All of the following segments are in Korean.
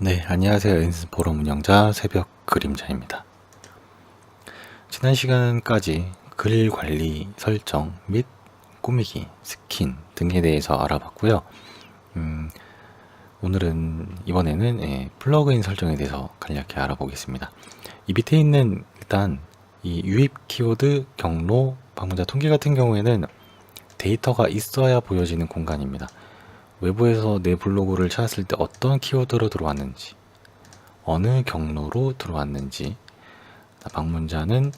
네, 안녕하세요. 엔스포럼 운영자 새벽 그림자입니다. 지난 시간까지 글 관리 설정 및 꾸미기, 스킨 등에 대해서 알아봤고요. 이번에는 플러그인 설정에 대해서 간략히 알아보겠습니다. 이 밑에 있는 일단 이 유입 키워드, 경로, 방문자 통계 같은 경우에는 데이터가 있어야 보여지는 공간입니다. 외부에서 내 블로그를 찾았을 때 어떤 키워드로 들어왔는지, 어느 경로로 들어왔는지, 방문자는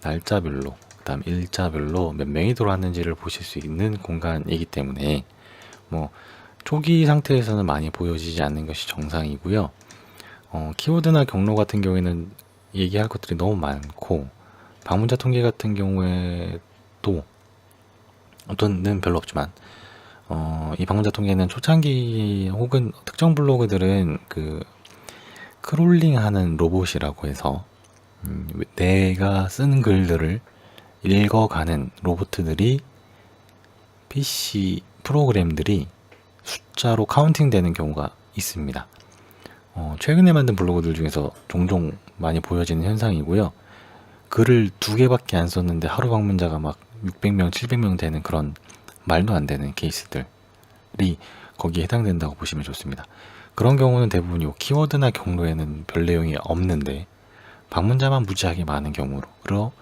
날짜별로, 그 다음 일자별로 몇 명이 들어왔는지를 보실 수 있는 공간이기 때문에 초기 상태에서는 많이 보여지지 않는 것이 정상이고요. 키워드나 경로 같은 경우에는 얘기할 것들이 너무 많고, 방문자 통계 같은 경우에도 어떤는 별로 없지만, 이 방문자 통계는 초창기 혹은 특정 블로그들은 크롤링하는 로봇이라고 해서 내가 쓴 글들을 읽어가는 로봇들이 PC 프로그램들이 숫자로 카운팅 되는 경우가 있습니다. 최근에 만든 블로그들 중에서 종종 많이 보여지는 현상이고요. 글을 2개밖에 안 썼는데 하루 방문자가 막 600명, 700명 되는 그런 말도 안 되는 케이스들이 거기에 해당된다고 보시면 좋습니다. 그런 경우는 대부분 이 키워드나 경로에는 별 내용이 없는데 방문자만 무지하게 많은 경우로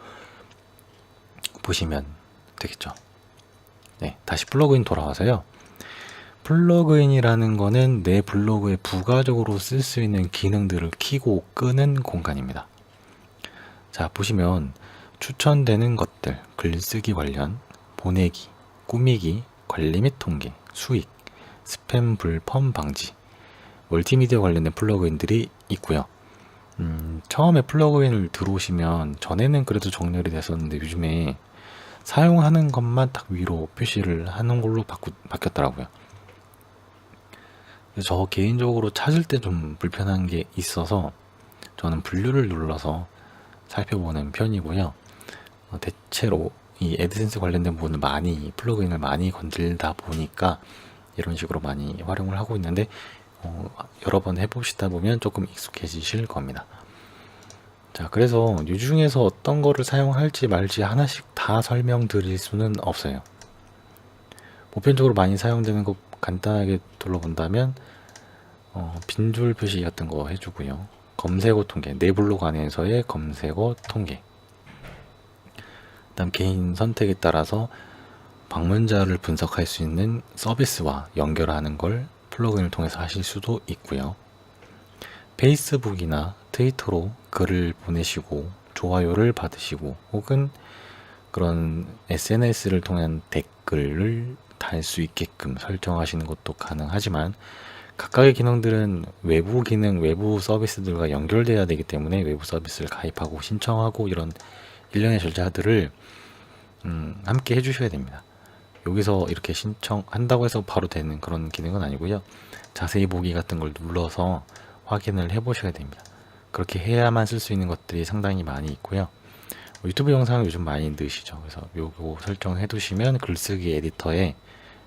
보시면 되겠죠. 네, 다시 플러그인 돌아와서요. 플러그인이라는 거는 내 블로그에 부가적으로 쓸 수 있는 기능들을 켜고 끄는 공간입니다. 자, 보시면 추천되는 것들, 글쓰기 관련, 보내기, 꾸미기, 관리 및 통계, 수익, 스팸 불펌 방지, 멀티미디어 관련된 플러그인들이 있고요. 처음에 플러그인을 들어오시면 전에는 그래도 정렬이 됐었는데 요즘에 사용하는 것만 딱 위로 표시를 하는 걸로 바뀌었더라고요. 저 개인적으로 찾을 때 좀 불편한 게 있어서 저는 분류를 눌러서 살펴보는 편이고요. 대체로 이 애드센스 관련된 부분을 플러그인을 많이 건들다 보니까 이런 식으로 많이 활용을 하고 있는데 여러 번 해보시다 보면 조금 익숙해지실 겁니다. 자, 그래서 이 중에서 어떤 거를 사용할지 말지 하나씩 다 설명드릴 수는 없어요. 보편적으로 많이 사용되는 거 간단하게 둘러본다면 빈줄 표시 같은 거 해주고요. 검색어 통계, 내 블로그 안에서의 검색어 통계, 그 다음 개인 선택에 따라서 방문자를 분석할 수 있는 서비스와 연결하는 걸 플러그인을 통해서 하실 수도 있고요. 페이스북이나 트위터로 글을 보내시고 좋아요를 받으시고 혹은 그런 SNS를 통한 댓글을 달 수 있게끔 설정하시는 것도 가능하지만 각각의 기능들은 외부 기능, 외부 서비스들과 연결돼야 되기 때문에 외부 서비스를 가입하고 신청하고 이런 일련의 절차들을 함께 해주셔야 됩니다. 여기서 이렇게 신청한다고 해서 바로 되는 그런 기능은 아니고요. 자세히 보기 같은 걸 눌러서 확인을 해 보셔야 됩니다. 그렇게 해야만 쓸 수 있는 것들이 상당히 많이 있고요. 유튜브 영상을 요즘 많이 넣으시죠. 그래서 요거 설정해 두시면 글쓰기 에디터에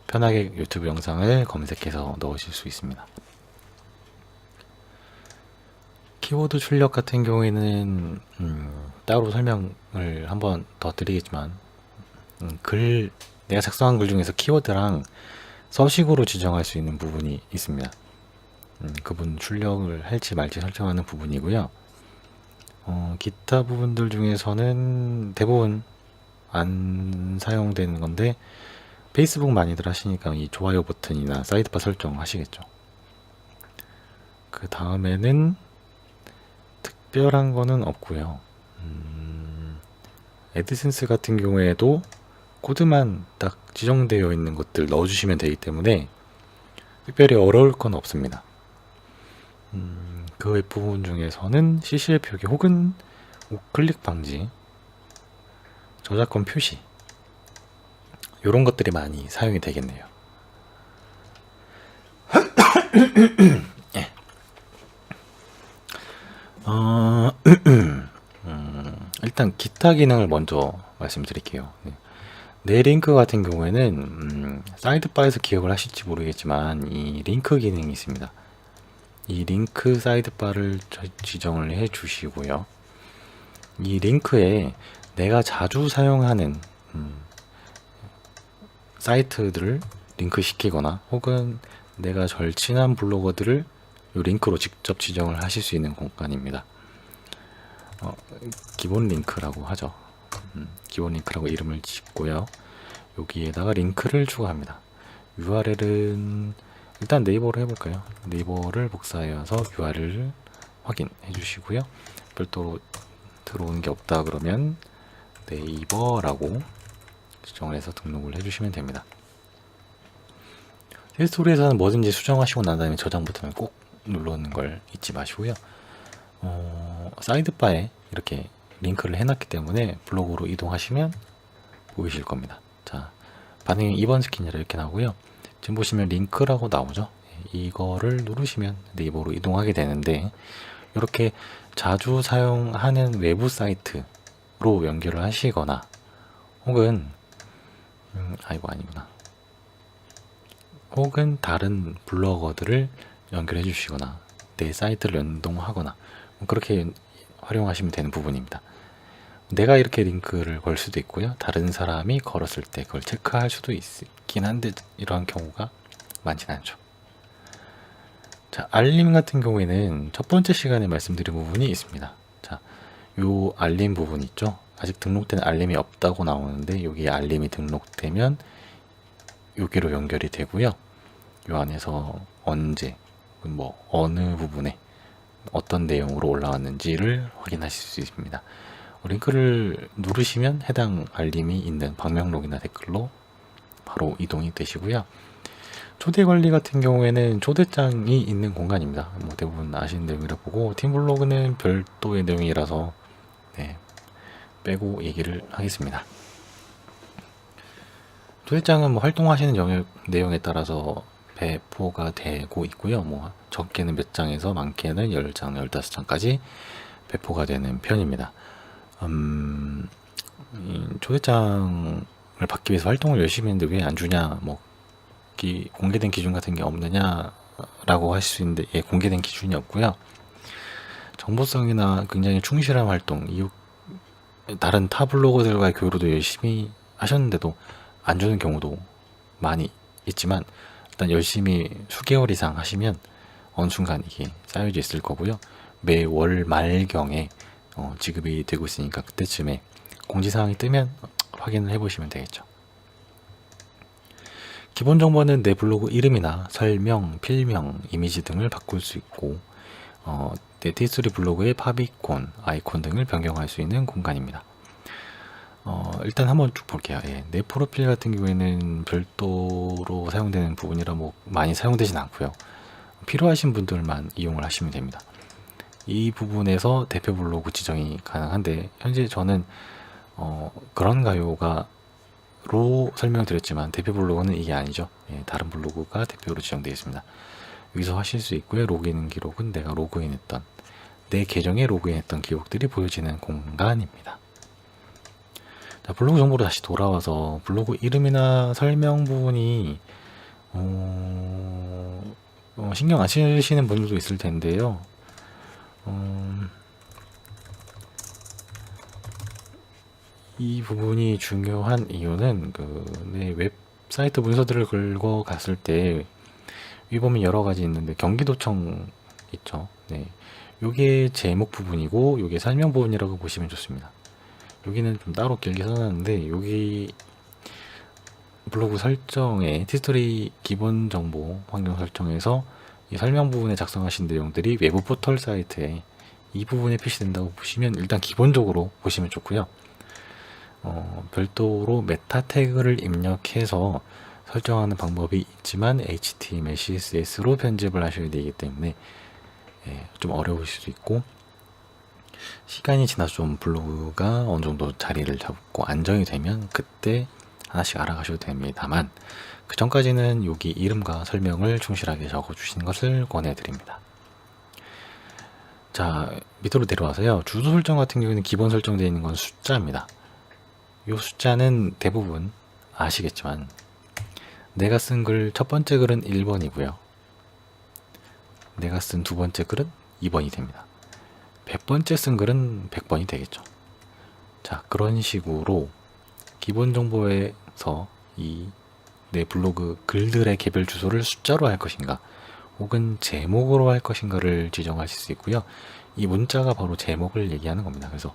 편하게 유튜브 영상을 검색해서 넣으실 수 있습니다. 키워드 출력 같은 경우에는 따로 설명을 한번 더 드리겠지만 내가 작성한 글 중에서 키워드랑 서식으로 지정할 수 있는 부분이 있습니다. 그분 출력을 할지 말지 설정하는 부분이고요. 기타 부분들 중에서는 대부분 안 사용되는 건데 페이스북 많이들 하시니까 이 좋아요 버튼이나 사이드바 설정 하시겠죠. 그 다음에는 특별한 거는 없고요. 애드센스 같은 경우에도 코드만 딱 지정되어 있는 것들 넣어주시면 되기 때문에 특별히 어려울 건 없습니다. 그 외 부분 중에서는 CCL 표기 혹은 우클릭 방지, 저작권 표시 이런 것들이 많이 사용이 되겠네요. 예. 일단 기타 기능을 먼저 말씀드릴게요. 내 링크 같은 경우에는 사이드바에서 기억을 하실지 모르겠지만 이 링크 기능이 있습니다. 이 링크 사이드바를 지정을 해 주시고요. 이 링크에 내가 자주 사용하는 사이트들을 링크 시키거나 혹은 내가 절친한 블로거들을 이 링크로 직접 지정을 하실 수 있는 공간입니다. 기본 링크라고 하죠. 기본 링크라고 이름을 짓고요. 여기에다가 링크를 추가합니다. URL은 일단 네이버로 해볼까요? 네이버를 복사해서 URL을 확인해 주시고요. 별도로 들어오는 게 없다 그러면 네이버라고 지정을 해서 등록을 해주시면 됩니다. 힐스토리에서는 뭐든지 수정하시고 난 다음에 저장 버튼을 꼭 누르는 걸 잊지 마시고요. 사이드바에 이렇게 링크를 해놨기 때문에 블로그로 이동하시면 보이실 겁니다. 자, 반응이 2번 스캔이라 이렇게 나오고요. 지금 보시면 링크라고 나오죠. 이거를 누르시면 네이버로 이동하게 되는데 이렇게 자주 사용하는 외부 사이트로 연결을 하시거나 혹은 혹은 다른 블로거들을 연결해 주시거나 내 사이트를 연동하거나 그렇게 활용하시면 되는 부분입니다. 내가 이렇게 링크를 걸 수도 있고요. 다른 사람이 걸었을 때 그걸 체크할 수도 있긴 한데 이러한 경우가 많진 않죠. 자, 알림 같은 경우에는 첫 번째 시간에 말씀드린 부분이 있습니다. 자, 요 알림 부분 있죠? 아직 등록된 알림이 없다고 나오는데 여기에 알림이 등록되면 여기로 연결이 되고요. 요 안에서 언제, 어느 부분에 어떤 내용으로 올라왔는지를 확인하실 수 있습니다. 링크를 누르시면 해당 알림이 있는 방명록이나 댓글로 바로 이동이 되시고요. 초대 관리 같은 경우에는 초대장이 있는 공간입니다. 대부분 아시는 내용이라 보고 팀블로그는 별도의 내용이라서 빼고 얘기를 하겠습니다. 초대장은 활동하시는 영역 내용에 따라서 배포가 되고 있고요. 적게는 몇 장에서 많게는 10장, 15장까지 배포가 되는 편입니다. 초대장을 받기 위해서 활동을 열심히 했는데 왜 안 주냐, 공개된 기준 같은 게 없느냐라고 하실 수 있는데, 공개된 기준이 없고요. 정보성이나 굉장히 충실한 활동, 다른 타 블로거들과의 교류도 열심히 하셨는데도 안 주는 경우도 많이 있지만, 일단 열심히 수개월 이상 하시면 어느 순간 이게 쌓여져 있을 거고요. 매월 말경에 지급이 되고 있으니까 그때쯤에 공지사항이 뜨면 확인을 해보시면 되겠죠. 기본 정보는 내 블로그 이름이나 설명, 필명, 이미지 등을 바꿀 수 있고 내 티스토리 블로그의 팝이콘, 아이콘 등을 변경할 수 있는 공간입니다. 일단 한번 쭉 볼게요. 내 프로필 같은 경우에는 별도로 사용되는 부분이라 많이 사용되진 않고요. 필요하신 분들만 이용을 하시면 됩니다. 이 부분에서 대표 블로그 지정이 가능한데 현재 저는 그런가요로 설명드렸지만 대표 블로그는 이게 아니죠. 다른 블로그가 대표로 지정되어 있습니다. 여기서 하실 수 있고요. 로그인 기록은 내가 로그인했던 내 계정에 로그인했던 기록들이 보여지는 공간입니다. 자, 블로그 정보로 다시 돌아와서 블로그 이름이나 설명 부분이 신경 안 쓰시는 분들도 있을 텐데요. 이 부분이 중요한 이유는 내 웹사이트 문서들을 긁어갔을 때 위 보면 여러 가지 있는데 경기도청 있죠. 요게 제목 부분이고 요게 설명 부분이라고 보시면 좋습니다. 여기는 좀 따로 길게 써놨는데 여기 블로그 설정에 티스토리 기본 정보 환경 설정에서 이 설명 부분에 작성하신 내용들이 외부 포털 사이트에 이 부분에 표시된다고 보시면 일단 기본적으로 보시면 좋고요. 별도로 메타 태그를 입력해서 설정하는 방법이 있지만 HTML, CSS로 편집을 하셔야 되기 때문에 좀 어려우실 수도 있고, 시간이 지나서 좀 블로그가 어느 정도 자리를 잡고 안정이 되면 그때 하나씩 알아가셔도 됩니다만, 그 전까지는 여기 이름과 설명을 충실하게 적어주시는 것을 권해드립니다. 자, 밑으로 내려와서요. 주소 설정 같은 경우에는 기본 설정되어 있는 건 숫자입니다. 이 숫자는 대부분 아시겠지만 내가 쓴 글 첫 번째 글은 1번이고요. 내가 쓴 두 번째 글은 2번이 됩니다. 100번째 쓴 글은 100번이 되겠죠. 자, 그런 식으로 기본 정보에서 이 내 블로그 글들의 개별 주소를 숫자로 할 것인가 혹은 제목으로 할 것인가를 지정하실 수 있고요. 이 문자가 바로 제목을 얘기하는 겁니다. 그래서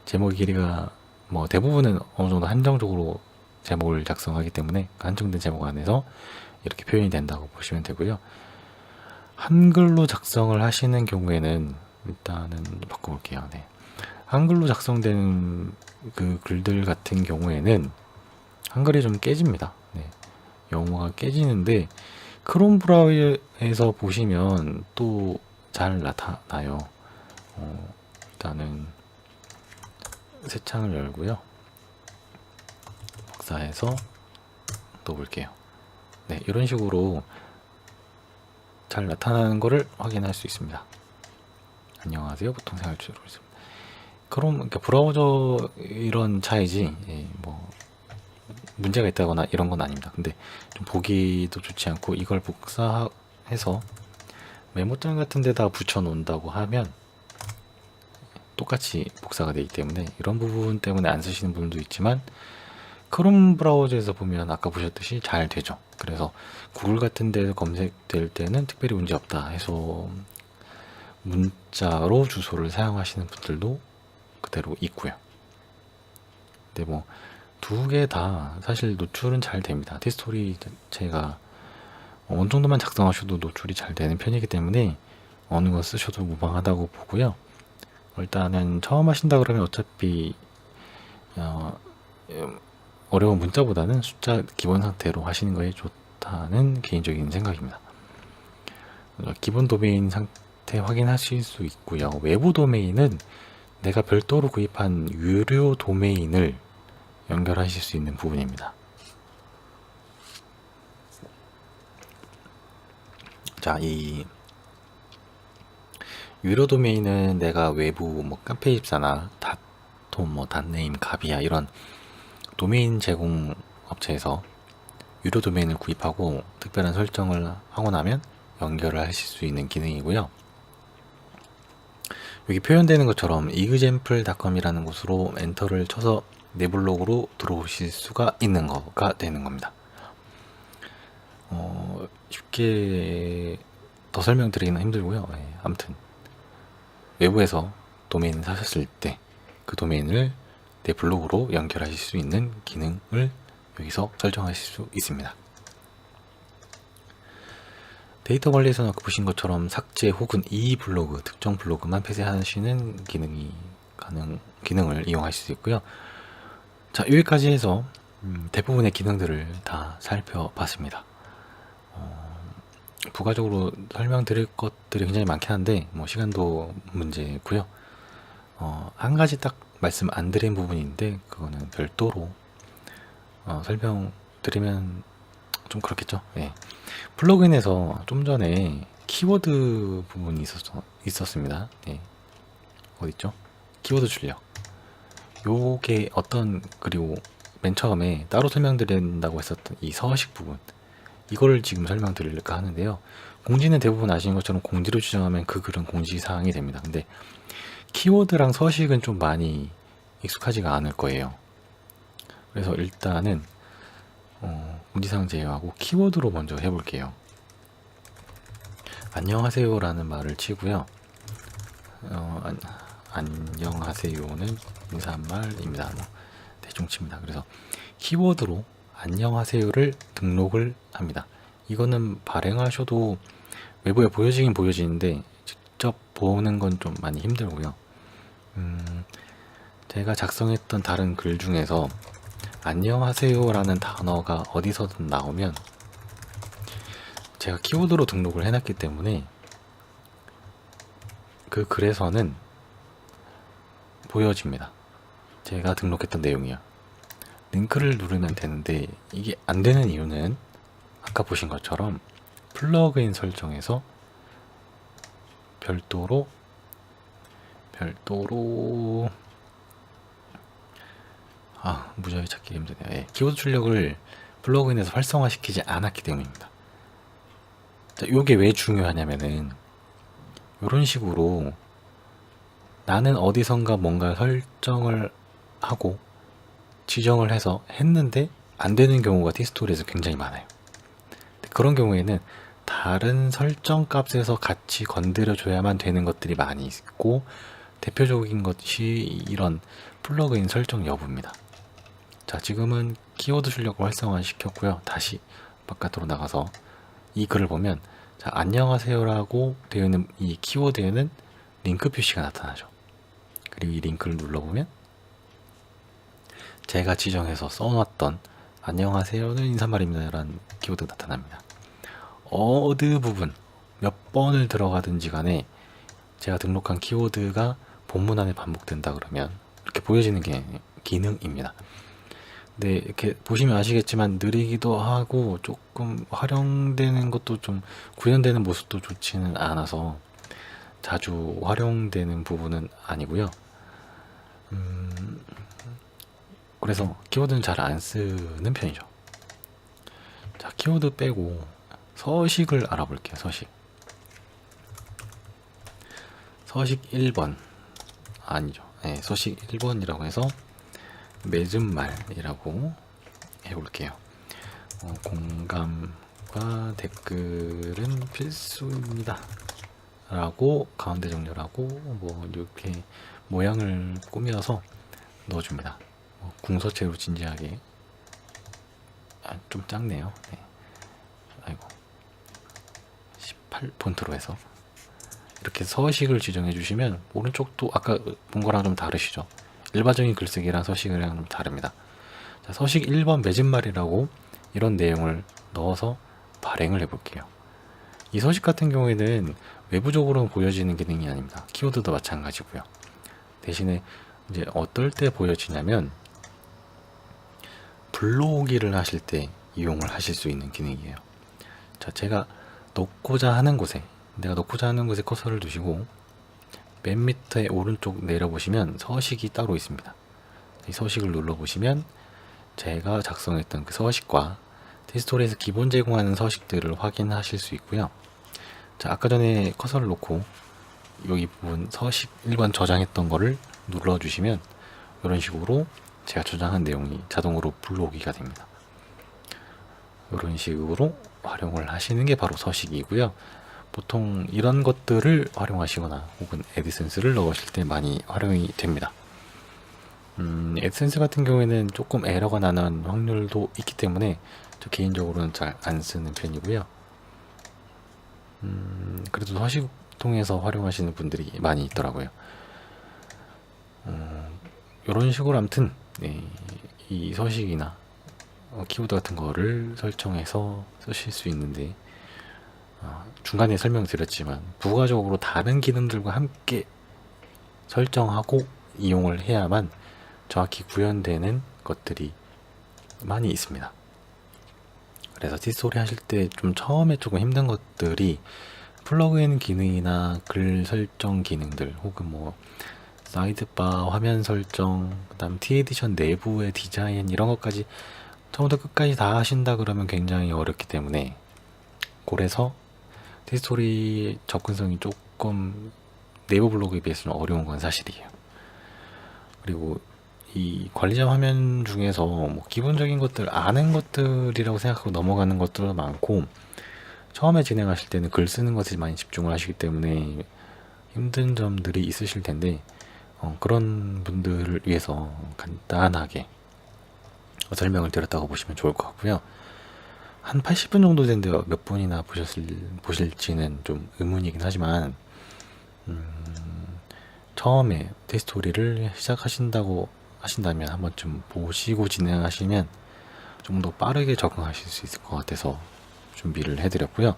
제목 길이가 뭐 대부분은 어느 정도 한정적으로 제목을 작성하기 때문에 한정된 제목 안에서 이렇게 표현이 된다고 보시면 되고요. 한글로 작성을 하시는 경우에는 일단은 바꿔볼게요. 네. 한글로 작성된 그 글들 같은 경우에는 한글이 좀 깨집니다. 네. 영어가 깨지는데 크롬 브라우저에서 보시면 또 잘 나타나요. 일단은 새 창을 열고요. 복사해서 또 볼게요. 네, 이런 식으로 잘 나타나는 것을 확인할 수 있습니다. 안녕하세요. 보통 생활 주소로 있습니다. 크롬, 그러니까 브라우저 이런 차이지, 뭐 문제가 있다거나 이런 건 아닙니다. 근데 좀 보기도 좋지 않고 이걸 복사해서 메모장 같은 데다 붙여 놓는다고 하면 똑같이 복사가 되기 때문에 이런 부분 때문에 안 쓰시는 분도 있지만 크롬 브라우저에서 보면 아까 보셨듯이 잘 되죠. 그래서 구글 같은 데서 검색될 때는 특별히 문제 없다 해서 문자로 주소를 사용하시는 분들도 그대로 있고요. 근데 뭐 두 개 다 사실 노출은 잘 됩니다. 티스토리 자체가 어느 정도만 작성하셔도 노출이 잘 되는 편이기 때문에 어느 거 쓰셔도 무방하다고 보고요. 일단은 처음 하신다 그러면 어차피 어려운 문자보다는 숫자 기본 상태로 하시는 거에 좋다는 개인적인 생각입니다. 기본 도메인 상태 확인하실 수 있고요. 외부 도메인은 내가 별도로 구입한 유료 도메인을 연결하실 수 있는 부분입니다. 자, 이 유료 도메인은 내가 외부 뭐 카페24나 닷톰, 뭐 닷네임, 가비아 이런 도메인 제공 업체에서 유료 도메인을 구입하고 특별한 설정을 하고 나면 연결을 하실 수 있는 기능이고요. 여기 표현되는 것처럼 example.com이라는 곳으로 엔터를 쳐서 내 블로그로 들어오실 수가 있는 거가 되는 겁니다. 쉽게 더 설명드리기는 힘들고요. 아무튼 외부에서 도메인을 사셨을 때 그 도메인을 내 블로그로 연결하실 수 있는 기능을 여기서 설정하실 수 있습니다. 데이터 관리에서는 아까 보신 것처럼 삭제 혹은 이 블로그, 특정 블로그만 폐쇄하시는 기능을 이용하실 수 있고요. 자, 여기까지 해서 대부분의 기능들을 다 살펴봤습니다. 부가적으로 설명드릴 것들이 굉장히 많긴 한데 뭐 시간도 문제고요. 한 가지 딱 말씀 안 드린 부분인데 그거는 별도로 설명드리면 좀 그렇겠죠. 예. 플러그인에서 좀 전에 키워드 부분이 있었습니다. 예. 어딨죠? 키워드 출력. 요게 그리고 맨 처음에 따로 설명드린다고 했었던 이 서식 부분, 이거를 지금 설명드릴까 하는데요. 공지는 대부분 아시는 것처럼 공지로 지정하면 그 글은 공지사항이 됩니다. 근데 키워드랑 서식은 좀 많이 익숙하지가 않을 거예요. 그래서 일단은 공지사항 제외하고 키워드로 먼저 해볼게요. 안녕하세요 라는 말을 치고요. 안녕하세요는 인사말입니다. 뭐 대충 칩니다. 그래서 키워드로 안녕하세요를 등록을 합니다. 이거는 발행하셔도 외부에 보여지긴 보여지는데 직접 보는 건 좀 많이 힘들고요. 제가 작성했던 다른 글 중에서 안녕하세요 라는 단어가 어디서든 나오면 제가 키워드로 등록을 해놨기 때문에 그 글에서는 보여집니다. 제가 등록했던 내용이요. 링크를 누르면 되는데 이게 안 되는 이유는 아까 보신 것처럼 플러그인 설정에서 별도로 무지하게 찾기 힘드네요. 예, 키워드 출력을 플러그인에서 활성화시키지 않았기 때문입니다. 자, 이게 왜 중요하냐면은 이런 식으로 나는 어디선가 뭔가 설정을 하고 지정을 해서 했는데 안 되는 경우가 티스토리에서 굉장히 많아요. 그런 경우에는 다른 설정 값에서 같이 건드려줘야만 되는 것들이 많이 있고, 대표적인 것이 이런 플러그인 설정 여부입니다. 자, 지금은 키워드 출력을 활성화 시켰고요. 다시 바깥으로 나가서 이 글을 보면, 자, 안녕하세요라고 되어 있는 이 키워드에는 링크 표시가 나타나죠. 그리고 이 링크를 눌러보면 제가 지정해서 써놨던 안녕하세요는 인사말입니다 라는 키워드가 나타납니다. 어느 부분 몇 번을 들어가든지 간에 제가 등록한 키워드가 본문 안에 반복된다 그러면 이렇게 보여지는 게 기능입니다. 근데 이렇게 보시면 아시겠지만 느리기도 하고 조금 활용되는 것도 좀 구현되는 모습도 좋지는 않아서 자주 활용되는 부분은 아니고요. 그래서 키워드는 잘 안 쓰는 편이죠. 자, 키워드 빼고 서식을 알아볼게요. 서식 1번 아니죠. 네, 서식 1번이라고 해서 맺은말이라고 해볼게요. 공감과 댓글은 필수입니다 라고 가운데 정렬하고 뭐 이렇게 모양을 꾸며서 넣어줍니다. 궁서체로 진지하게. 좀 작네요. 네. 아이고, 18 폰트로 해서 이렇게 서식을 지정해 주시면 오른쪽도 아까 본 거랑 좀 다르시죠. 일반적인 글쓰기랑 서식이랑 좀 다릅니다. 자, 서식 1번 맺은말이라고 이런 내용을 넣어서 발행을 해볼게요. 이 서식 같은 경우에는 외부적으로 보여지는 기능이 아닙니다. 키워드도 마찬가지고요. 대신에 이제 어떨 때 보여지냐면 불러오기를 하실 때 이용을 하실 수 있는 기능이에요. 자, 제가 넣고자 하는 곳에 커서를 두시고 맨 밑에 오른쪽 내려보시면 서식이 따로 있습니다. 이 서식을 눌러보시면 제가 작성했던 그 서식과 티스토리에서 기본 제공하는 서식들을 확인하실 수 있고요. 자, 아까 전에 커서를 놓고 여기 부분 서식 1번 저장했던 거를 눌러주시면 이런 식으로 제가 저장한 내용이 자동으로 불러오기가 됩니다. 이런 식으로 활용을 하시는 게 바로 서식이고요. 보통 이런 것들을 활용하시거나 혹은 애드센스를 넣으실 때 많이 활용이 됩니다. 애드센스 같은 경우에는 조금 에러가 나는 확률도 있기 때문에 저 개인적으로는 잘 안 쓰는 편이고요. 그래도 서식 통해서 활용하시는 분들이 많이 있더라고요. 이런 식으로 아무튼 이 서식이나 키워드 같은 거를 설정해서 쓰실 수 있는데, 중간에 설명드렸지만 부가적으로 다른 기능들과 함께 설정하고 이용을 해야만 정확히 구현되는 것들이 많이 있습니다. 그래서 티스토리 하실 때 좀 처음에 조금 힘든 것들이 플러그인 기능이나 글 설정 기능들 혹은 뭐 사이드바 화면 설정, 그다음 T-에디션 내부의 디자인 이런 것까지 처음부터 끝까지 다 하신다 그러면 굉장히 어렵기 때문에, 그래서 티스토리 접근성이 조금 네이버 블로그에 비해서는 어려운 건 사실이에요. 그리고 이 관리자 화면 중에서 뭐 기본적인 것들 아는 것들이라고 생각하고 넘어가는 것들도 많고, 처음에 진행하실 때는 글 쓰는 것에 많이 집중을 하시기 때문에 힘든 점들이 있으실 텐데, 그런 분들을 위해서 간단하게 설명을 드렸다고 보시면 좋을 것 같고요. 한 80분 정도 됐는데 몇 분이나 보실지는 좀 의문이긴 하지만, 처음에 티스토리를 시작하신다고 하신다면 한 번쯤 보시고 진행하시면 좀 더 빠르게 적응하실 수 있을 것 같아서 준비를 해드렸고요.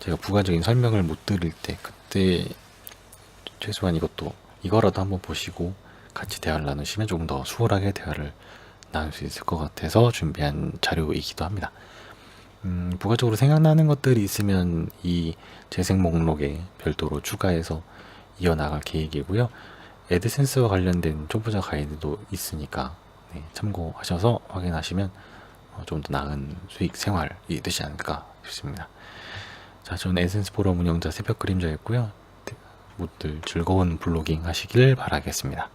제가 부가적인 설명을 못 드릴 때 그때 최소한 이거라도 한번 보시고 같이 대화를 나누시면 조금 더 수월하게 대화를 나눌 수 있을 것 같아서 준비한 자료이기도 합니다. 부가적으로 생각나는 것들이 있으면 이 재생 목록에 별도로 추가해서 이어나갈 계획이고요. 애드센스와 관련된 초보자 가이드도 있으니까 참고하셔서 확인하시면 좀 더 나은 수익 생활이 되지 않을까 싶습니다. 자, 저는 애드센스 포럼 운영자 새벽 그림자였고요. 모두 즐거운 블로깅 하시길 바라겠습니다.